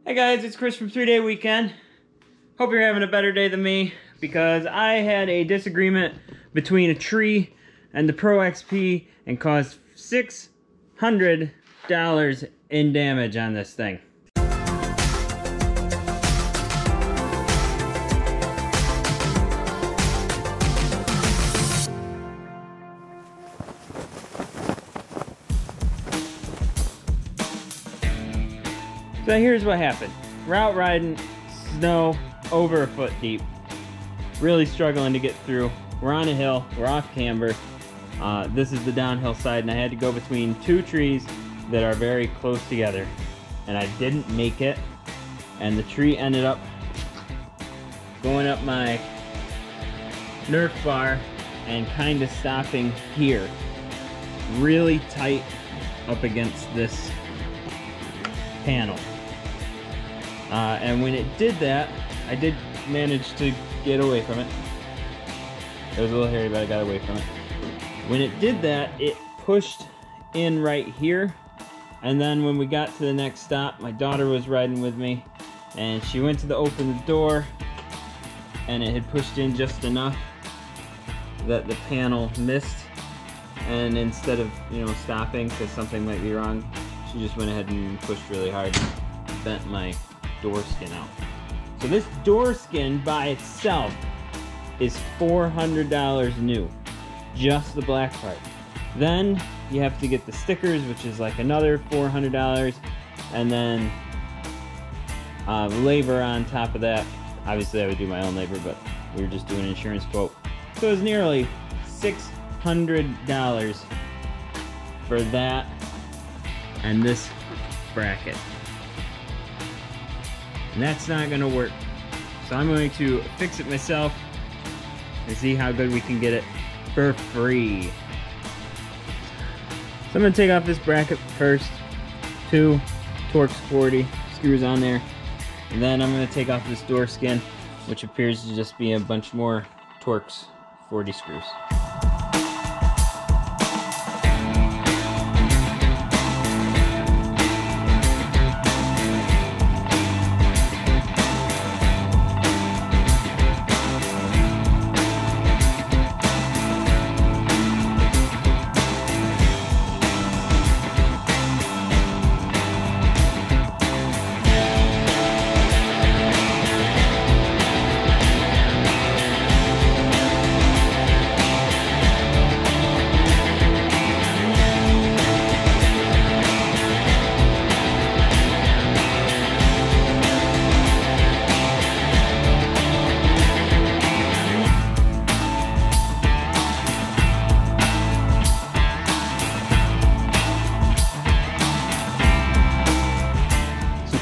Hey guys, it's Chris from 3 Day Weekend. Hope you're having a better day than me, because I had a disagreement between a tree and the Pro XP and caused $600 in damage on this thing. So here's what happened. Route riding, snow, over a foot deep. Really struggling to get through. We're on a hill, we're off camber. This is the downhill side, and I had to go between two trees that are very close together. And I didn't make it, and the tree ended up going up my Nerf bar and kind of stopping here. Really tight up against this panel. And when it did that, I did manage to get away from it. It was a little hairy, but I got away from it. When it did that, it pushed in right here. And then when we got to the next stop, my daughter was riding with me, and she went to open the door, and it had pushed in just enough that the panel missed. And instead of, stopping because something might be wrong, she just went ahead and pushed really hard and bent my door skin out. So this door skin by itself is $400 new, just the black part. Then you have to get the stickers, which is like another $400, and then labor on top of that. Obviously I would do my own labor, but we were just doing an insurance quote. So it was nearly $600 for that and this bracket. And that's not gonna work. So I'm going to fix it myself and see how good we can get it for free. So I'm gonna take off this bracket first. 2 Torx 40 screws on there. And then I'm gonna take off this door skin, which appears to just be a bunch more Torx 40 screws.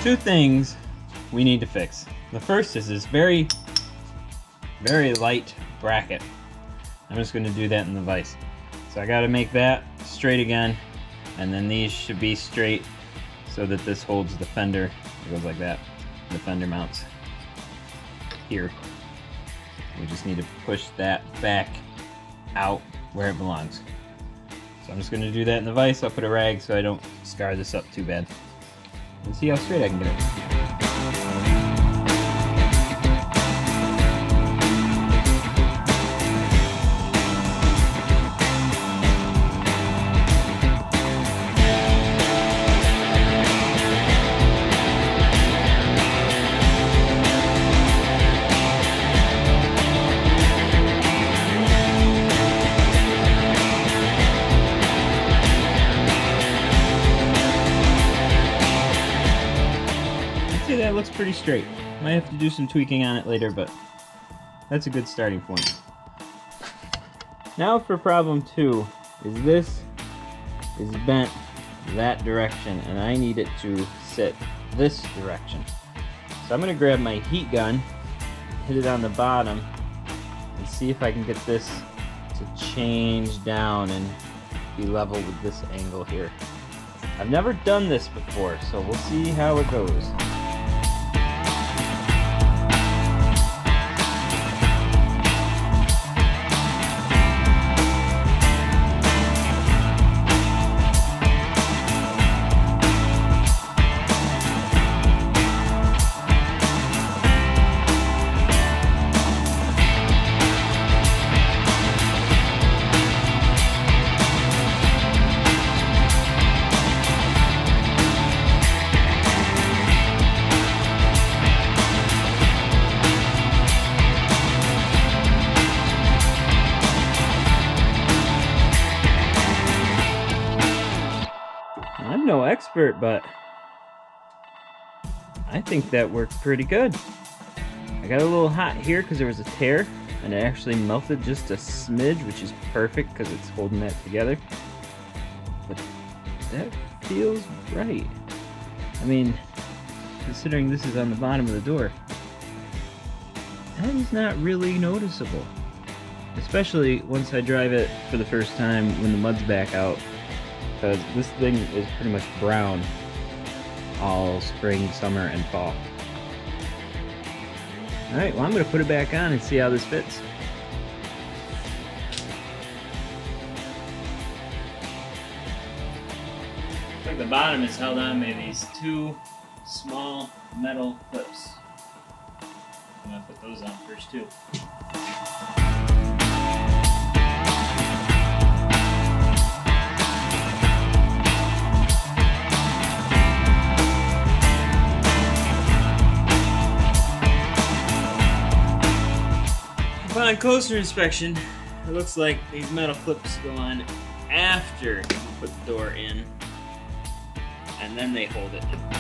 Two things we need to fix. The first is this very light bracket. I'm just going to do that in the vise. So I got to make that straight again, and then these should be straight so that this holds the fender. It goes like that. The fender mounts here. We just need to push that back out where it belongs. So I'm just going to do that in the vise. I'll put a rag so I don't scar this up too bad. And see how straight I can get it. That looks pretty straight. Might have to do some tweaking on it later, but that's a good starting point. Now for problem 2, is this is bent that direction, and I need it to sit this direction. So I'm going to grab my heat gun, hit it on the bottom, and see if I can get this to change down and be level with this angle here. I've never done this before, so we'll see how it goes. expert, but I think that worked pretty good. I got a little hot here because there was a tear, and it actually melted just a smidge, which is perfect because it's holding that together. But that feels right. I mean, considering this is on the bottom of the door, that is not really noticeable. Especially once I drive it for the first time when the mud's back out, because this thing is pretty much brown all spring, summer, and fall. Alright, well, I'm going to put it back on and see how this fits. Looks like the bottom is held on by these two small metal clips. I'm going to put those on first too. Upon closer inspection, it looks like these metal clips go on after you put the door in, and then they hold it in place.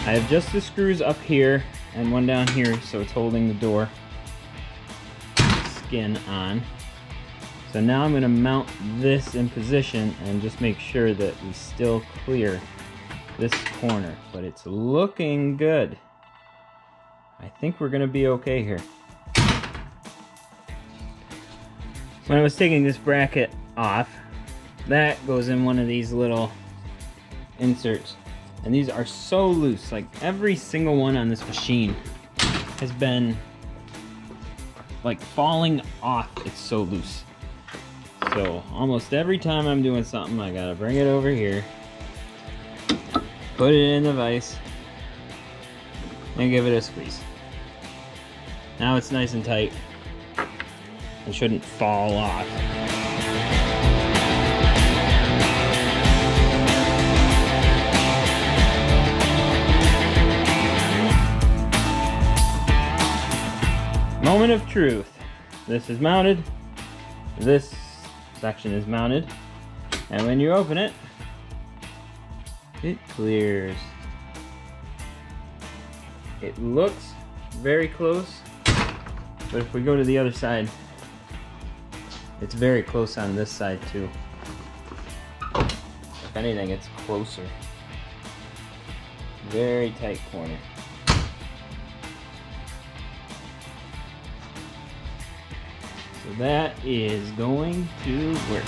I have just the screws up here and one down here, so it's holding the door skin on. So now I'm going to mount this in position and just make sure that we still clear this corner. But it's looking good. I think we're going to be okay here. When I was taking this bracket off, that goes in one of these little inserts. And these are so loose, like every single one on this machine has been like falling off. It's so loose. So almost every time I'm doing something, I gotta bring it over here, put it in the vise, and give it a squeeze. Now it's nice and tight. It shouldn't fall off. Moment of truth. This is mounted. This section is mounted. And when you open it, it clears. It looks very close, but if we go to the other side, it's very close on this side too. If anything, it's closer. Very tight corner. So that is going to work.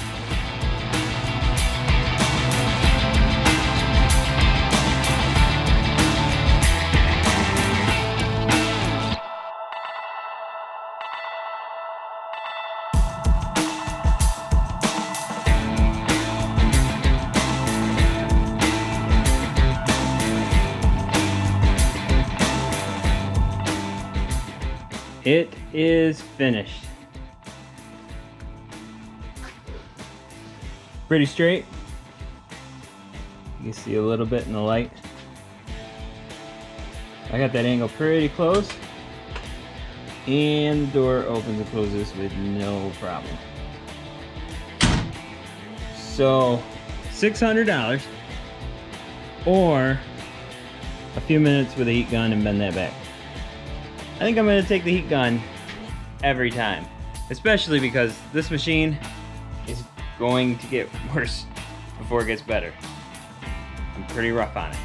It is finished. Pretty straight. You can see a little bit in the light. I got that angle pretty close. And the door opens and closes with no problem. So, $600 or a few minutes with a heat gun and bend that back. I think I'm going to take the heat gun every time, especially because this machine is going to get worse before it gets better. I'm pretty rough on it.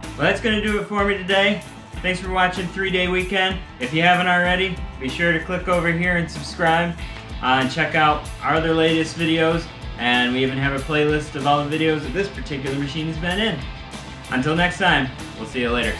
Well, that's going to do it for me today. Thanks for watching 3-Day Weekend. If you haven't already, be sure to click over here and subscribe and check out our other latest videos. And we even have a playlist of all the videos that this particular machine has been in. Until next time, we'll see you later.